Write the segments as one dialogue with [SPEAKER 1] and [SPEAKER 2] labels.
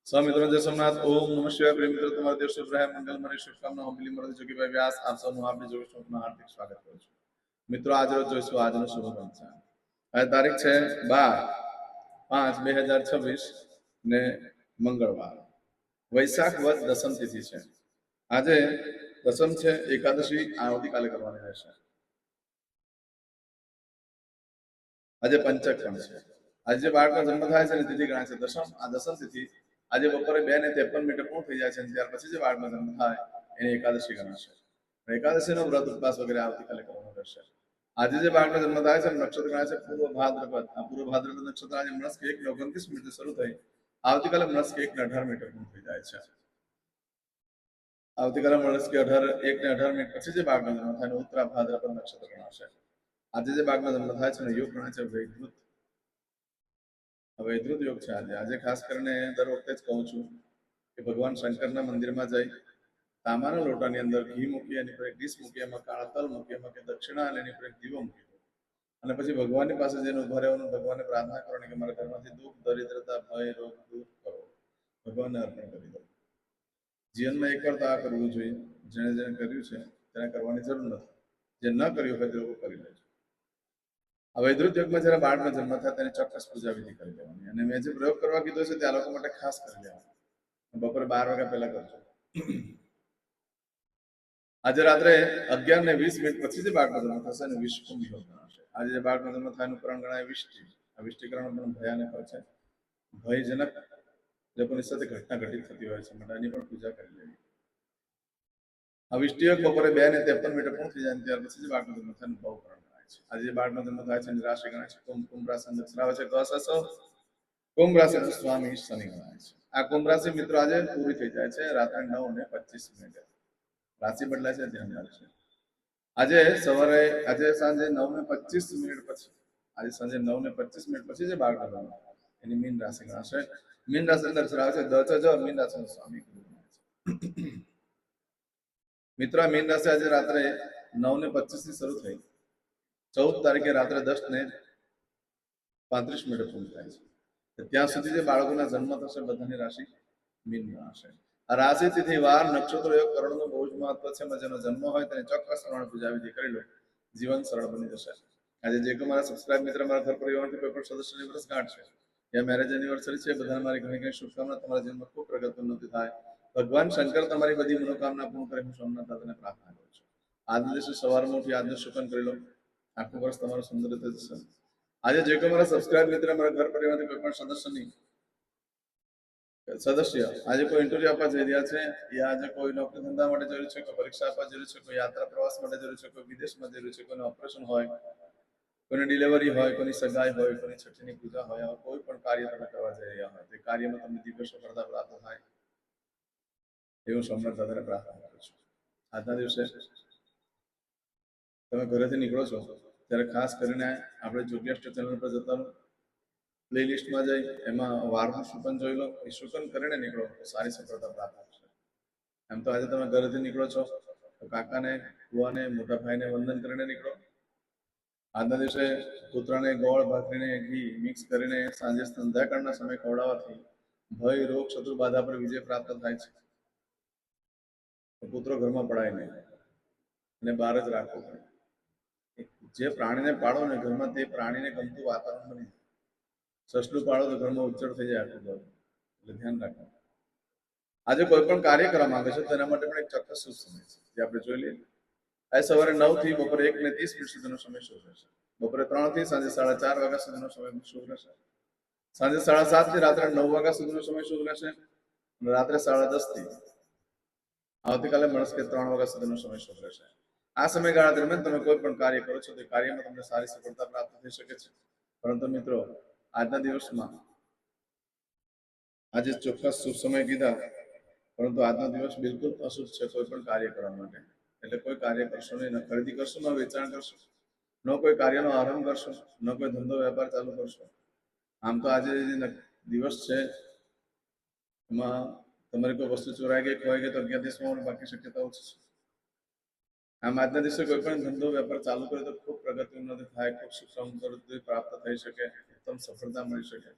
[SPEAKER 1] સ્વામિત્ર જય સોમનાથ ઓમ નમઃ શિવાય પ્રેમ મિત્રો તમારા દેવ શુભ રહે મંગલમય શુભકામના હોબલી મરદ જોગીભાઈ વ્યાસ આપ સૌનું આપની જોડે શુભના હાર્દિક સ્વાગત કરું છું મિત્રો આજ રોજ જોઈશું આજનો શુભ પંચાંગ આજે તારીખ છે 12/5/2026 ને મંગળવાર વૈશાખ વદ દસમ તિથિ છે આજે દસમ છે એકાદશી આવતીકાલે કરવાની રહેશે આજે પંચક પણ છે આજે જે બાળકનો જન્મ થાય છે ને તિથિ ગણાય છે દસમ આ દસમ તિથિ આજે બપોરે 2:53 પૂર્ણ થઈ જાય છે ત્યાર પછી જે બાળકનો જન્મ થાય એને એકાદશી ગણાશે એકાદશીનો વ્રત ઉપવાસ વગેરે આવતીકાલે કરવાનો રહેશે આજે જે બાળકનો જન્મ થાય છે નક્ષત્ર ગણાય છે પૂર્વ ભાદ્રપદ આ પૂર્વ ભાદ્રપદ નક્ષત્ર આજે મણસ્ક 1:29 શરૂ થઈ આવતીકાલે મણસ્ક 1:18 પૂર્ણ થઈ જાય છે આવતીકાલે મણસ્ક 1:18 પછી જે બાળકનો જન્મ થાય ઉત્તરા ભાદ્રપદ નક્ષત્ર ગણાશે આજે જે બાળકનો જન્મ થાય છે યોગ ગણાય છે વૈધૃત યોગ છે આજે ખાસ કરીને દર વખતે જ કહું છું કે ભગવાન શંકરના મંદિરમાં જઈ તાંબાના લોટાની અંદર ઘી મૂકી એની પર એક ડીશ મૂકી એમાં કાળા તલ મૂકી એમાં કે દક્ષિણા અને એની પર એક દીવો મૂકી દો અને પછી ભગવાનની પાસે જઈને ઉભા રહેવાનું ભગવાનને પ્રાર્થના કરવાની કે મારા ઘરમાંથી દુઃખ દરિદ્રતા ભય રોગ દૂર કરો ભગવાનને અર્પણ કરી દો જીવનમાં એકવાર તો આ કરવું જોઈએ જેણે જેણે કર્યું છે તેને કરવાની જરૂર નથી જે ન કર્યું હોય તે લોકો કરી લે છે આ વૈદૃત યુગમાં જયારે બાળકનો જન્મ થાય તેની ચોક્કસ પૂજા વિધિ કરી લેવાની અને મેં જે પ્રયોગ કરવા કીધો છે તે આ લોકો માટે ખાસ કરી લેવાનો બપોરે 12 વાગ્યા પહેલા કરજો આજે રાત્રે 11:20 પછી જે બાળકનો જન્મ થશે એને વિષકુંભ યોગ ગણાશે આજે જે બાળકનો જન્મ થાય એનું કરણ ગણાય વિષ્ટિ આ વિષ્ટિકરણ પણ ભયાનક હોય છે ભયજનક લોકોની સાથે ઘટના ઘટિત થતી હોય છે માટે એની પણ પૂજા કરી લેવી આ વિષ્ટિ યોગ બપોરે 2:53 પૂર્ણ થઈ જાય ત્યાર પછી જે બાળકનો જન્મ થાય એનું ભવકરણ આજે બાળકનો જન્મ થાય છે રાશિ ગણાય છે કુંભ રાશિ અક્ષર આવે છે ગસ કુંભ રાશિ સ્વામી શનિ ગણાય છે આ કુંભ રાશિ મિત્રો આજે પૂરી થઈ જાય છે રાત્રે 9:25 રાશિ બદલાય છે ધ્યાન રાખજો આજે સવારે આજે સાંજે 9:25 પછી આજે સાંજે 9:25 પછી જે બાળકનો જન્મ એની મીન રાશિ ગણાશે મીન રાશિ અંદર અક્ષર આવે છે દ ચ જ મીન રાશિ સ્વામી મિત્રો આ મીન રાશિ આજે રાત્રે 9:25 થી શરૂ થઈ 14 તારીખે રાત્રે 10:35 પૂર્ણ થાય છે ત્યાં સુધી જે બાળકોના જન્મ થશે બધાની રાશિ મીનમાં હશે આ રાશિ તિથિ વાર નક્ષત્ર યોગ કરણનું બહુ જ મહત્વ છે જેનો જન્મ હોય તેને ચોક્કસ પ્રમાણે પૂજા વિધિ કરી લો જીવન સરળ બની જશે આજે જે કોઈ મારા સબસ્ક્રાઇબ મિત્ર મારા ઘર પરિવારથી કોઈ પણ સદસ્યની વર્ષગાંઠ છે યા મેરેજ એનિવર્સરી છે બધાને મારી ઘણી ઘણી શુભકામના તમારા જીવનમાં ખૂબ પ્રગતિ ઉન્નતિ થાય ભગવાન શંકર તમારી બધી મનોકામના પૂર્ણ કરે હું સોમનાથ દાદાને પ્રાર્થના કરું છું આજના દિવસે સવારમાં ઉઠી આજનું શુકન કરી લો આખું વર્ષ તમારું સુંદર રીતે જશે આજે જે કોઈ મારા સબસ્ક્રાઇબ મિત્ર મારા ઘર પરિવારથી કોઈ પણ સદસ્ય આજે કોઈ ઇન્ટરવ્યુ આપવા જઈ રહ્યા છે યા આજે કોઈ નોકરી ધંધા માટે જરૂર છે કોઈ પરીક્ષા આપવા જરૂર છે કોઈ યાત્રા પ્રવાસ માટે જરૂર છે કોઈ વિદેશમાં જરૂર છે કોઈનું ઓપરેશન હોય કોઈની ડિલિવરી હોય કોઈની સગાઈ હોય કોઈની છઠ્ઠીની પૂજા હોય કોઈ પણ કાર્ય તમે કરવા જઈ રહ્યા હોય તે કાર્યમાં તમને દિવ્ય સફળતા પ્રાપ્ત થાય એવું સોમનાથ દાદાને પ્રાર્થના કરું છું આજના દિવસે તમે ઘરેથી નીકળો છો ત્યારે ખાસ કરીને આપણે યોગેશ્વર ચેનલ પર જતા રહો પ્લે લિસ્ટમાં જઈ એમાં વારનું શુકન જોઈ લો એ શુકન કરીને નીકળો તો સારી સફળતા પ્રાપ્ત થશે એમ તો આજે તમે ઘરેથી નીકળો છો તો કાકાને ફુવાને મોટા ભાઈને વંદન કરીને નીકળો આજના દિવસે પુત્રને ગોળ ભાખરીને ઘી મિક્સ કરીને સાંજે સંધ્યાકાળના સમય ખવડાવવાથી ભય રોગ શત્રુ બાધા પર વિજય પ્રાપ્ત થાય છે પુત્રો ઘરમાં પડાય નહીં અને બહાર જ રાખવો પડે જે પ્રાણીને પાડો ને ઘરમાં તે પ્રાણીને ગમતું વાતાવરણ બની જાય સસલું પાડો તો ઘરમાં ઉચ્ચર થઈ જાય આખું ઘર એટલે ધ્યાન રાખવું આજે કોઈ પણ કાર્ય કરવા માંગે છે તેના માટે પણ એક ચોક્કસ શુભ સમય છે જે આપણે જોઈ લઈએ આજે સવારે 9 થી બપોરે 1:30 સુધીનો સમય શુભ રહેશે બપોરે 3 થી સાંજે 4:30 વાગ્યા સુધીનો સમય શુભ રહેશે સાંજે 7:30 થી રાત્રે 9 વાગ્યા સુધીનો સમય શુભ રહેશે અને રાત્રે 10:30 થી આવતીકાલે મળસ્કે 3 વાગ્યા સુધીનો સમય શુભ રહેશે આ સમયગાળા દરમિયાન તમે કોઈ પણ કાર્ય કરો છો તે કાર્યમાં તમને સારી સફળતા પ્રાપ્ત થઈ શકે છે પરંતુ મિત્રો આજના દિવસમાં આજે ચોક્કસ શુભ સમય કીધા પરંતુ આજનો દિવસ બિલકુલ અશુભ છે કોઈ પણ કાર્ય કરવા માટે એટલે કોઈ કાર્ય કરશો નહીં ન ખરીદી કરશો ન વેચાણ કરશો ન કોઈ કાર્યનો આરંભ કરશો ન કોઈ ધંધો વેપાર ચાલુ કરશો આમ તો આજે જે દિવસ છે એમાં તમારી કોઈ વસ્તુ ચોરાઈ ગઈ ખોવાઈ ગઈ તો 11 બાકી શક્યતા ઓછી છે આમ આજના દિવસે કોઈ પણ ધંધો વેપાર ચાલુ કરે તો ખૂબ પ્રગતિ ઉન્નતિ થાય ખૂબ સુખ સમૃદ્ધિ પ્રાપ્ત થઈ શકે ઉત્તમ સફળતા મળી શકે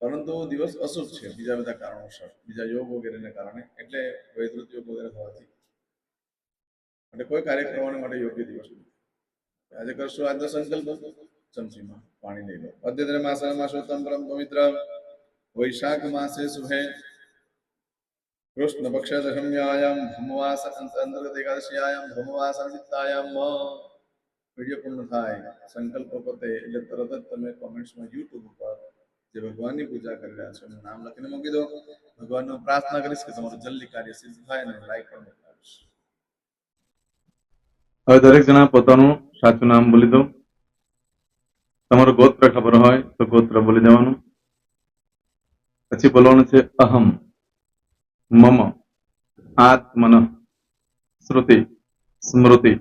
[SPEAKER 1] પરંતુ દિવસ અશુભ છે બીજા બધા કારણોસર, બીજા યોગ વગેરેને કારણે, એટલે વૈદૃત યોગ વગેરે હોવાથી એટલે કોઈ કાર્ય કરવાને માટે યોગ્ય દિવસ નથી. આજે કરશું આજનો સંકલ્પ. ચમચીમાં પાણી લઈ લો. અદ્યતન માસોત્તમ પરમ પવિત્ર વૈશાખ માસે શુભે કૃષ્ણ પક્ષ દશમ્યાયામ ભૌમવાસ અંતર્ગત એકાદશીયાયામ ભૌમવાસ નિમિત્તાયામ વિડીયો પૂર્ણ થાય, સંકલ્પ પતે એટલે તરત જ તમે કોમેન્ટ્સમાં યુટ્યુબ ઉપર જે ભગવાનની પૂજા કરી રહ્યા છો એનું નામ લખીને મૂકી દો. ભગવાનનો પ્રાર્થના કરીશ કે તમારું જલ્દી કાર્ય સિદ્ધ થાય અને લાઈક પણ મોકલાવીશ.
[SPEAKER 2] હવે દરેક જણા પોતાનું સાચું નામ બોલી દો. તમારું ગોત્ર ખબર હોય તો ગોત્ર બોલી દેવાનું. પછી બોલવાનું છે અહમ, મમ, આત્મન, શ્રુતિ, સ્મૃતિ,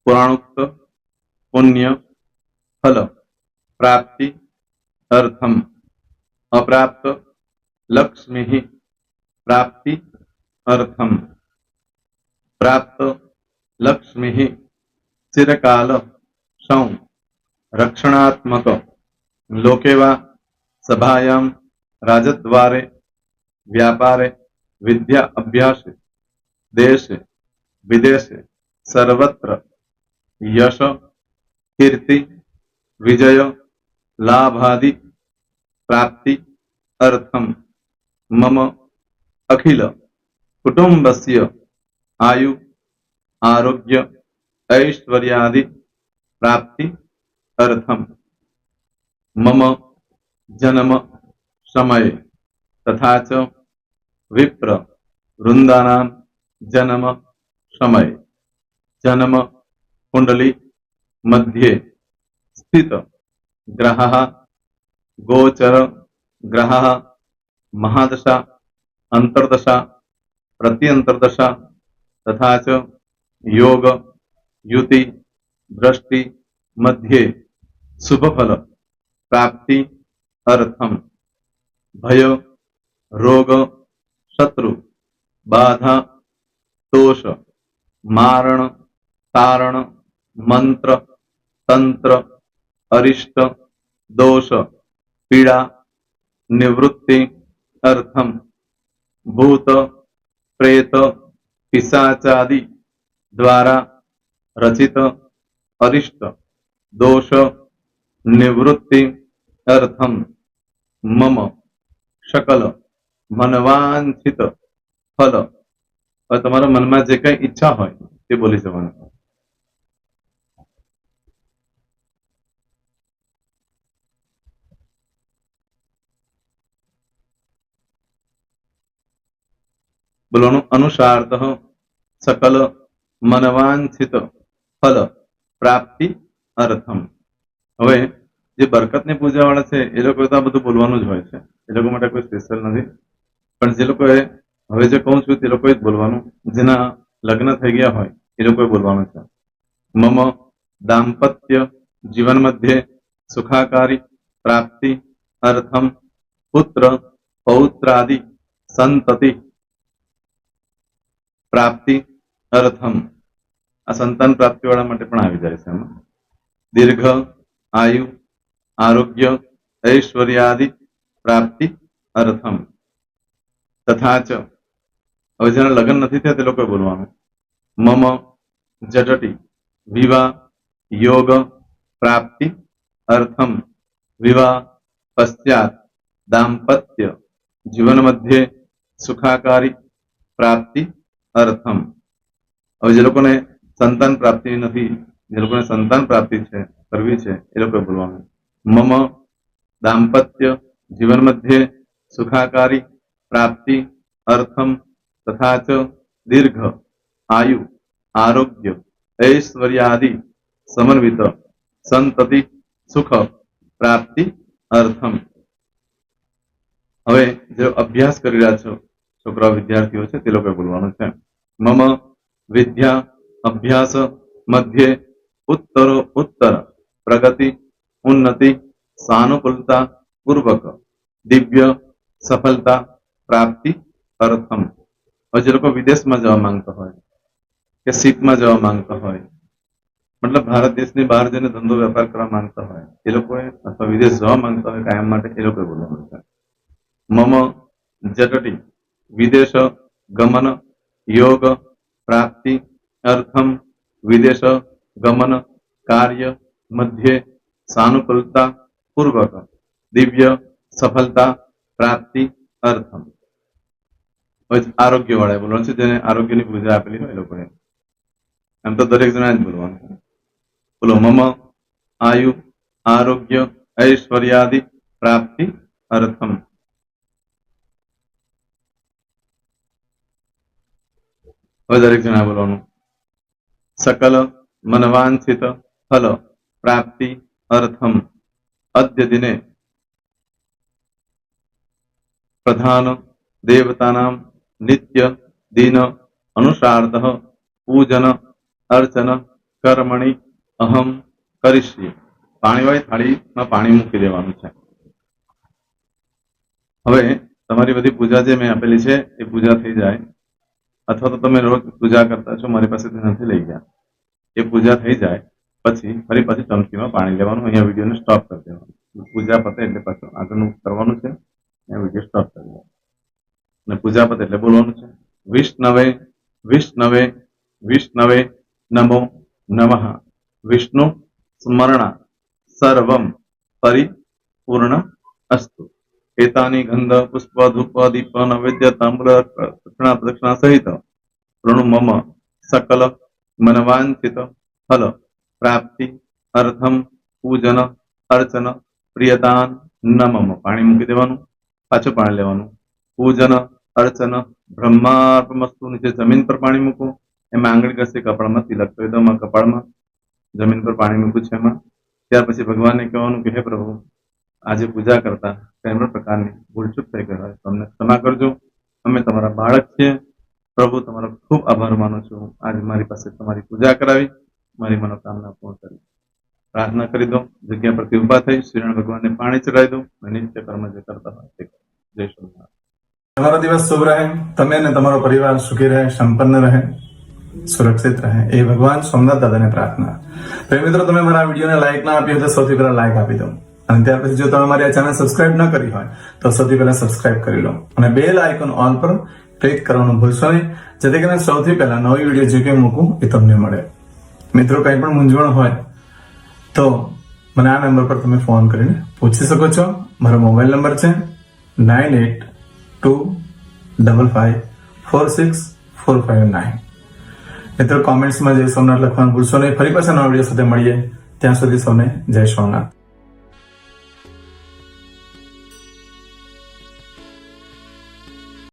[SPEAKER 2] પુરાણોક્ત, પુણ્ય, ફલ, પ્રાપ્તિ, અર્થમ, અપ્રાપ્ત, લક્ષ્મી, પ્રાપ્તિ, અર્થમ, પ્રાપ્ત, લક્ષ્મી, ચિરકાલ, સૌ, રક્ષણાત્મક, લોકેવા, સભાયામ, રાજદ્વારે, વ્યાપારે, વિદ્યા અભ્યાસે, દેશે, વિદેશે, સર્વત્ર, યશ, કીર્તિ, વિજય, લાભાદિ, પ્રાપ્તિ, અર્થમ, મમ, અખિલ, કુટુંબસ્ય, આયુ, આરોગ્ય, ऐश्वर्यादि, प्राप्ति, अर्थम, मम, जन्म, समय, तथा च विप्र, वृंदानां, जन्म, समय, जन्म, कुंडली, मध्ये, स्थित, ग्रहः, गोचर, ग्रहः, महादशा, अंतर्दशा, प्रत्यंतर्दशा, तथा च योग, युति, दृष्टि, मध्ये, शुभ फल, प्राप्ति, अर्थम, भय, रोग, शत्रु, बाधा, दोष, मारण, तारण, मंत्र, तंत्र, अरिष्ट, दोष, पीड़ा, निवृत्ति, अर्थम, भूत, प्रेत, पिशाचादि द्वारा रचित अरिष्ट दोष निवृत्ति अर्थम मम सकल मनवांछित फल. હવે તમારા મનમાં જે કઈ ઈચ્છા હોય તે બોલી જવાનું. બોલવાનું અનુસારતઃ सकल मनवांछित फल प्राप्ति अर्थम. હવે જે બરકતની પૂજા વાળા છે એ લોકો તો આ બધું બોલવાનું જ હોય છે, એ લોકો માટે કોઈ સ્પેશિયલ નથી. પણ જે લોકોએ હવે જે કહું છું તે લોકોએ જ બોલવાનું, જેના લગ્ન થઈ ગયા હોય એ લોકોએ બોલવાનું છે. મમ દાંપત્ય જીવન મધ્યે સુખાકારી પ્રાપ્તિ અર્થમ પુત્ર પૌત્રાદિ સંતતિ પ્રાપ્તિ અર્થમ. આ સંતાન પ્રાપ્તિ વાળા માટે પણ આવી જાય છે એમાં. દીર્ઘ આયુ આરોગ્ય ઐશ્વર્યાદિ પ્રાપ્તિ અર્થમ. તથા ચ હવે જેના લગ્ન નથી થયા તે લોકોએ બોલવાનું. મમ જટટી વિવાહ યોગ પ્રાપ્તિ અર્થમ વિવાહ પશ્ચાત દાંપત્ય જીવન મધ્યે સુખાકારી પ્રાપ્તિ અર્થમ. હવે જે લોકોને સંતાન પ્રાપ્તિ નથી, જે લોકોને સંતાન પ્રાપ્તિ છે કરવી છે એ લોકોએ બોલવાનું. મમ દાંપત્ય જીવન મધ્યે સુખાકારી પ્રાપ્તિ અર્થમ તથા ચ દીર્ઘ આયુ આરોગ્ય ऐश्वर्यादि समन्वित संतति सुख प्राप्ति अर्थम. હવે જે અભ્યાસ કરી રહ્યા છો છોકરા વિદ્યાર્થીઓ છે તે લોકોએ બોલવાનું છે. મમ વિદ્યા અભ્યાસ મધ્યે ઉત્તરો ઉત્તર પ્રગતિ ઉન્નતિ સાનુકૂલતા પૂર્વક દિવ્ય સફળતા પ્રાપ્તિ અર્થમ. હવે જે લોકો વિદેશમાં જવા માંગતા હોય કે શીપમાં જવા માંગતા હોય મતલબ ભારત દેશની બહાર જઈને ધંધો વેપાર કરવા માંગતા હોય એ લોકોએ અથવા વિદેશ જવા માંગતા હોય કાયમ માટે એ લોકોએ બોલવાનું છે. મમ જટટી વિદેશ ગમન યોગ પ્રાપ્તિ અર્થમ વિદેશ ગમન કાર્ય મધ્યે સાનુકૂળતા પૂર્વક દિવ્ય સફળતા પ્રાપ્તિ અર્થમ. હવે આરોગ્ય વાળા બોલવાનું છે જેને આરોગ્યની પૂજા આપેલી હોય એ લોકોએ. એમ તો દરેક જણા જ બોલવાનું છે. બોલો મમ આયુ આરોગ્ય ઐશ્વર્યાદિ પ્રાપ્તિ અર્થમ. હવે દરેક જણા બોલવાનું. સકલ મનવાંછિત ફલ પ્રાપ્તિ અર્થમ અદ્ય દિને પ્રધાન દેવતાનામ નિત્ય દિન અનુસાર્ધ પૂજન અર્ચન કર્મણિ અહમ કરીશ્યે. પાણીવાળી થાળીમાં પાણી મૂકી દેવાનું છે. હવે તમારી બધી પૂજા જે મેં આપેલી છે એ પૂજા થઈ જાય અથવા તો તમે રોજ પૂજા કરતા છો મારી પાસેથી નથી લઈ ગયા એ પૂજા થઈ જાય પછી ફરી પાછી ચમચીમાં પાણી લેવાનું. અહીંયા વિડીયોને સ્ટોપ કરી દેવાનું. પૂજા પતે એટલે પાછું આગળનું કરવાનું છે. અહીંયા વિડીયો સ્ટોપ કરી દેવાનો અને પૂજા પતે એટલે બોલવાનું છે વિષ્ણવે વિષ્ણવે વિષ્ણવે નમો નમઃ વિષ્ણુ સ્મરણા સર્વમ પરિપૂર્ણ અસ્તુ. એતાની ગંધ પુષ્પ ધૂપ દીપ નૈવેદ્ય તાંબૂલ દક્ષિણા પ્રદક્ષિણા સહિત પ્રણુ મમ સકલ મનવાંછિત ફલ પ્રાપ્તિ અર્થમ પૂજન અર્ચન પ્રિયદાન નમમ. પાણી મૂકી દેવાનું પાછું પાણી લેવાનું. પૂજન અર્ચન બ્રહ્માર્પમસ્તુ. નીચે જમીન પર પાણી મૂકવું. એમાં આંગળી ઘસી કપાળમાં તિલક કરી દો. કપાળમાં જમીન પર પાણી મૂક્યું છે એમાં. ત્યાર પછી ભગવાનને કહેવાનું કે હે પ્રભુ આજે પૂજા કરતા કોઈ પણ પ્રકારની ભૂલચૂક થઈ ગઈ હોય તો અમને ક્ષમા કરજો. અમે તમારા બાળક છીએ. પ્રભુ તમારો ખૂબ આભાર માનું છું. આજે મારી પાસે તમારી પૂજા કરાવી મારી મનોકામના પૂર્ણ કરી. પ્રાર્થના કરી દો. જગ્યા પરથી ઉભા થઈ શ્રીરામ ભગવાનને પાણી ચડાવી દો અને નિત્ય કર્મ જે કરતા હોય તે કરો. જય શ્રી.
[SPEAKER 3] તમારો દિવસ શુભ રહે. તમે અને તમારો પરિવાર સુખી રહે, સંપન્ન રહે, સુરક્ષિત રહે એ ભગવાન સોમનાથ દાદાને પ્રાર્થના. તો મિત્રો તમે મારા વિડીયોને લાઈક ના આપી હોય તો સૌથી પહેલા લાઈક આપી દો અને ત્યાર પછી જો તમે મારી આ ચેનલ સબસ્ક્રાઇબ ન કરી હોય તો સૌથી પહેલા સબસ્ક્રાઇબ કરી લો અને બેલ આઇકોન ઓલ પર ક્લિક કરવાનું ભૂલશો નહીં જેથી કરીને સૌથી પહેલા નવી વિડીયો જે કંઈ મૂકું એ તમને મળે. મિત્રો કંઈ પણ મૂંઝવણ હોય તો મને આ નંબર પર તમે ફોન કરીને પૂછી શકો છો. મારો મોબાઈલ નંબર છે 9825546459. મિત્રો કોમેન્ટ્સમાં જય સોમનાથ લખવાનું ભૂલશો નહીં. ફરી પાછા નવા વિડીયો સાથે મળીએ. ત્યાં સુધી સૌને જય સોમનાથ.